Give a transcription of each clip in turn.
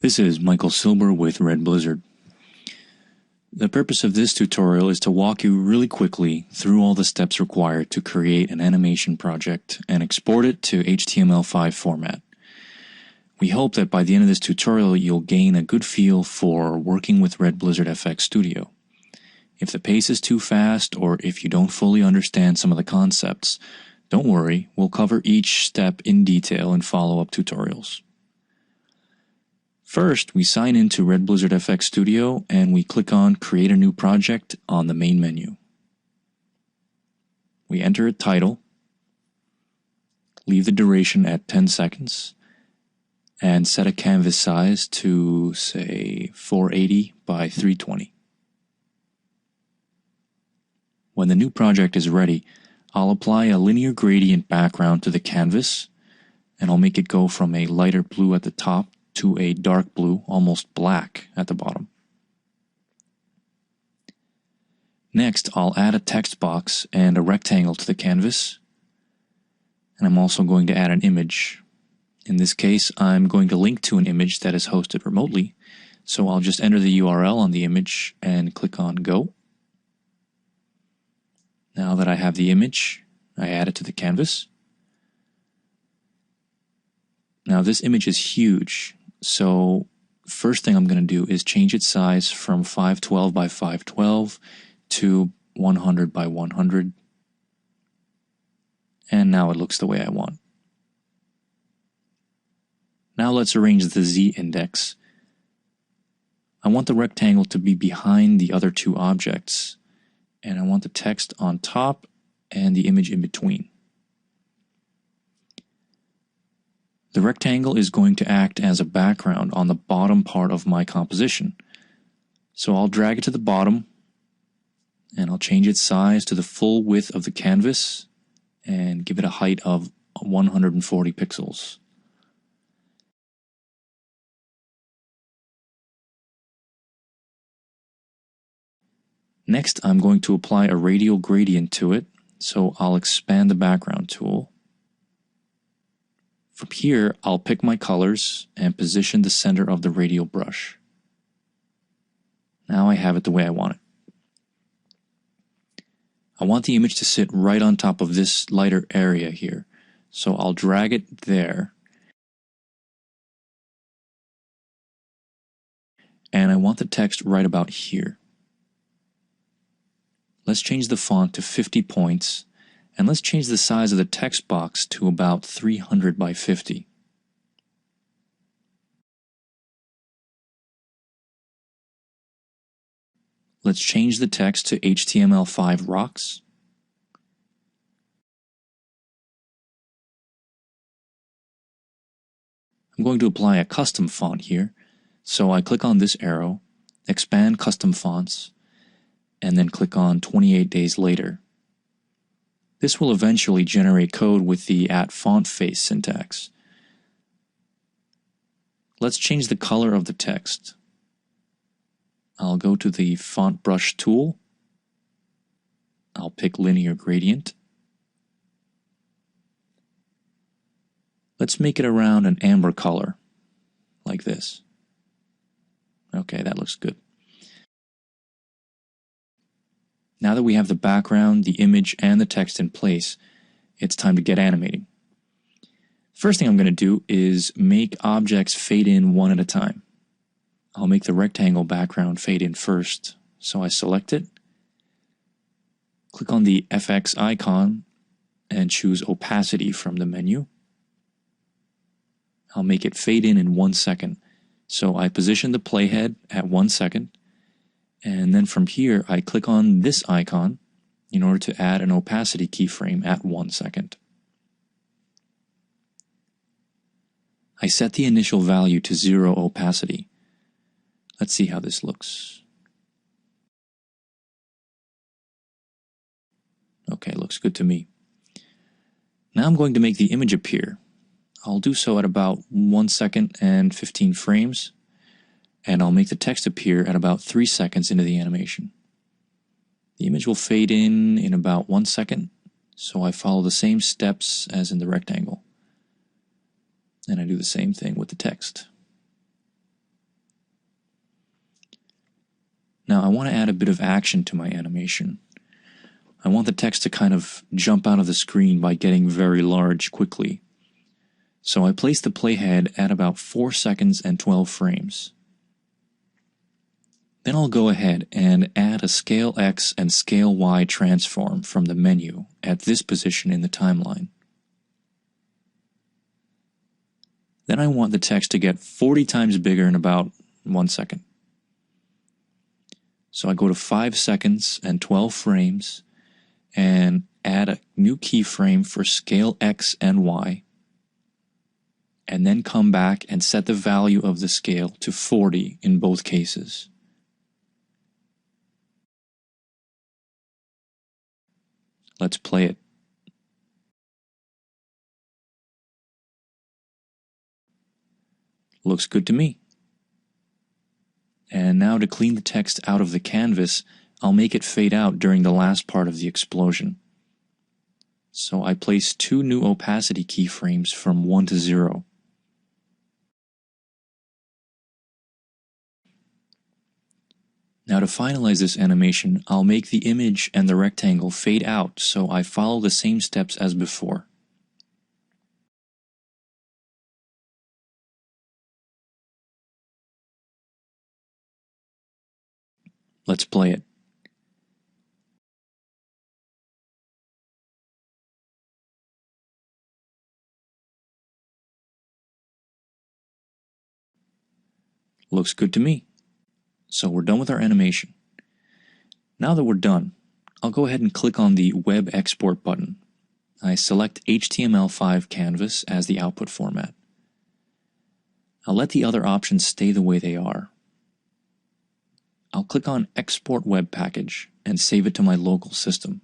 This is Michael Silber with Red Blizzard. The purpose of this tutorial is to walk you really quickly through all the steps required to create an animation project and export it to HTML5 format. We hope that by the end of this tutorial you'll gain a good feel for working with Red Blizzard FX Studio. If the pace is too fast or if you don't fully understand some of the concepts, don't worry, we'll cover each step in detail in follow-up tutorials. First, we sign into Red Blizzard FX Studio and we click on Create a New Project on the main menu. We enter a title, leave the duration at 10 seconds, and set a canvas size to, say, 480 by 320. When the new project is ready, I'll apply a linear gradient background to the canvas, and I'll make it go from a lighter blue at the top to a dark blue, almost black, at the bottom. Next, I'll add a text box and a rectangle to the canvas, and I'm also going to add an image. In this case, I'm going to link to an image that is hosted remotely, so I'll just enter the URL on the image and click on Go. Now that I have the image, I add it to the canvas. Now this image is huge, so first thing I'm going to do is change its size from 512 by 512 to 100 by 100. And now it looks the way I want. Now let's arrange the z-index. I want the rectangle to be behind the other two objects, and I want the text on top and the image in between. The rectangle is going to act as a background on the bottom part of my composition. So I'll drag it to the bottom, and I'll change its size to the full width of the canvas and give it a height of 140 pixels. Next, I'm going to apply a radial gradient to it, so I'll expand the background tool. From here, I'll pick my colors and position the center of the radial brush. Now I have it the way I want it. I want the image to sit right on top of this lighter area here, so I'll drag it there. And I want the text right about here. Let's change the font to 50 points, and let's change the size of the text box to about 300 by 50. Let's change the text to HTML5 rocks. I'm going to apply a custom font here, so I click on this arrow, expand custom fonts, and then click on 28 days later. This will eventually generate code with the @fontface syntax. Let's change the color of the text. I'll go to the font brush tool. I'll pick linear gradient. Let's make it around an amber color, like this. Okay, that looks good. Now that we have the background, the image, and the text in place, it's time to get animating. First thing I'm going to do is make objects fade in one at a time. I'll make the rectangle background fade in first, so I select it, click on the FX icon, and choose opacity from the menu. I'll make it fade in 1 second, so I position the playhead at 1 second, and then from here I click on this icon in order to add an opacity keyframe at 1 second. I set the initial value to 0 opacity. Let's see how this looks. Okay, looks good to me. Now I'm going to make the image appear. I'll do so at about 1 second and 15 frames, and I'll make the text appear at about 3 seconds into the animation. The image will fade in about 1 second, So I follow the same steps as in the rectangle. And I do the same thing with the text. Now I want to add a bit of action to my animation. I want the text to kind of jump out of the screen by getting very large quickly. So I place the playhead at about 4 seconds and 12 frames. Then I'll go ahead and add a Scale X and Scale Y transform from the menu at this position in the timeline. Then I want the text to get 40 times bigger in about 1 second. So I go to 5 seconds and 12 frames and add a new keyframe for Scale X and Y, and then come back and set the value of the scale to 40 in both cases. Let's play it. Looks good to me. And now to clean the text out of the canvas, I'll make it fade out during the last part of the explosion. So I place 2 new opacity keyframes from 1 to 0. Now to finalize this animation, I'll make the image and the rectangle fade out so I follow the same steps as before. Let's play it. Looks good to me. So we're done with our animation. Now that we're done, I'll go ahead and click on the Web Export button. I select HTML5 Canvas as the output format. I'll let the other options stay the way they are. I'll click on Export Web Package and save it to my local system.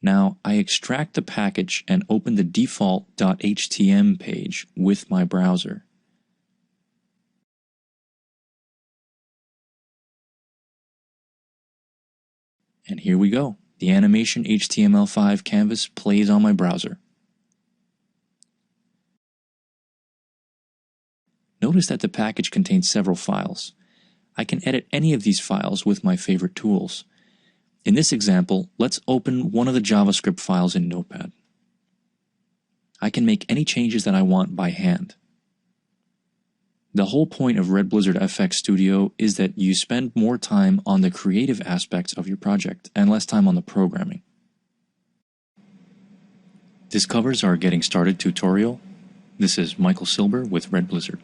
Now I extract the package and open the default .htm page with my browser. And here we go. The animation HTML5 canvas plays on my browser. Notice that the package contains several files. I can edit any of these files with my favorite tools. In this example, let's open one of the JavaScript files in Notepad. I can make any changes that I want by hand. The whole point of Red Blizzard FX Studio is that you spend more time on the creative aspects of your project and less time on the programming. This covers our Getting Started tutorial. This is Michael Silber with Red Blizzard.